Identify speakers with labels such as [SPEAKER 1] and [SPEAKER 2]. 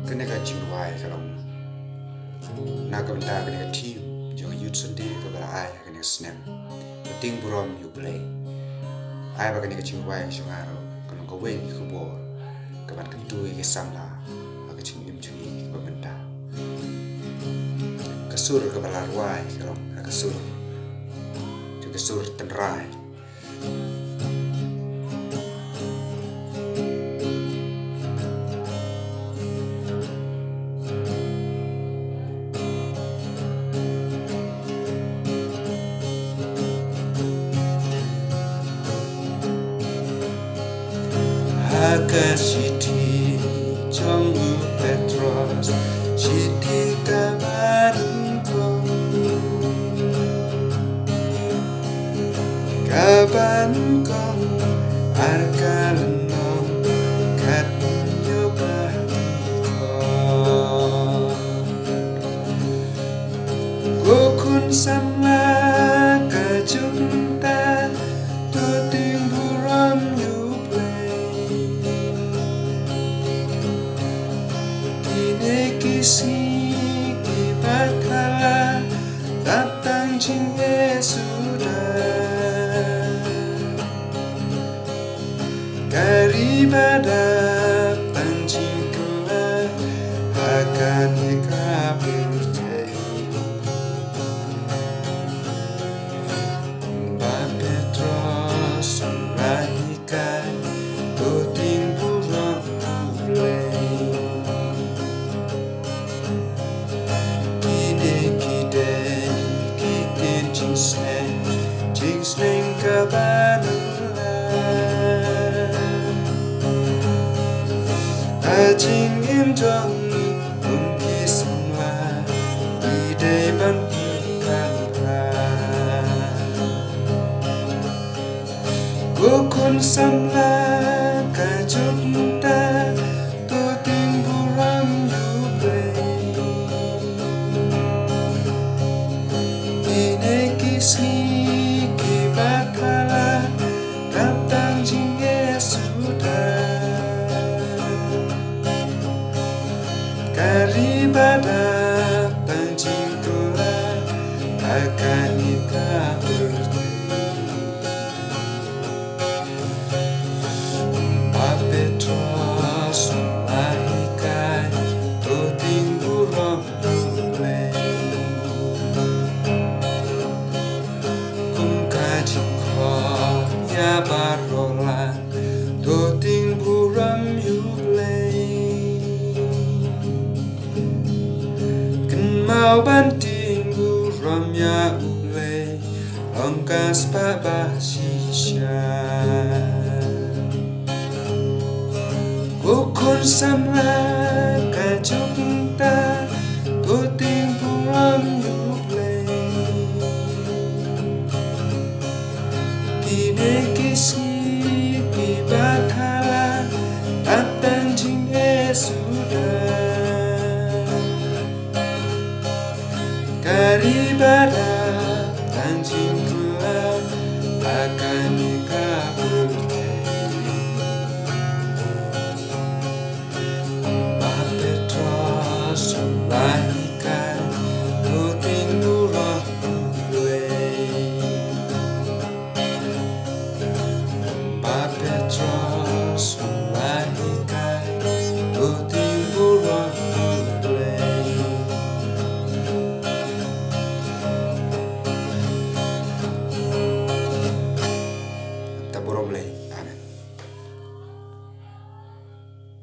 [SPEAKER 1] Cái này cái chim hoài cái lòng na cái benda cái này team jangan youth sendiri ke bala ai cái này snap Tieng Burom you Blei ai ba cái này chim hoài cho ngaro cái nó có wen cái bo cái bạn cái tui cái sam la cái chim im chuni cái benda cái sur cái bala hoài cái lòng cái sur cho cái sur tenrai Aga Siti Jongu Petros Siti Kabarungko Kabanko Arkaleno Katnyo Bahiko Gokun Samla Kajunta Tieng Burom you Kisi kibatala datang cinta sudah daripada pancingkulah akan dikabur Mbak Petros melahikan Tieng Burom Blei Jingsling kabanula Ajing imjong Umki samla Ide ban kukara Gokun samla Kajunta Tieng Burom you Blei Kine kisi kibatala datang jingga sudah daripada pancingkulah akan nikah Mbak Petros melahirkan Tieng Burom Blei ya barola Tieng Burom you Blei Kan mau ban Tieng Burom ya Blei Longkas babah sisya Gokun samla kajunta Tieng Burom you Blei Kine kisi kibatala datang jingga sudah daripada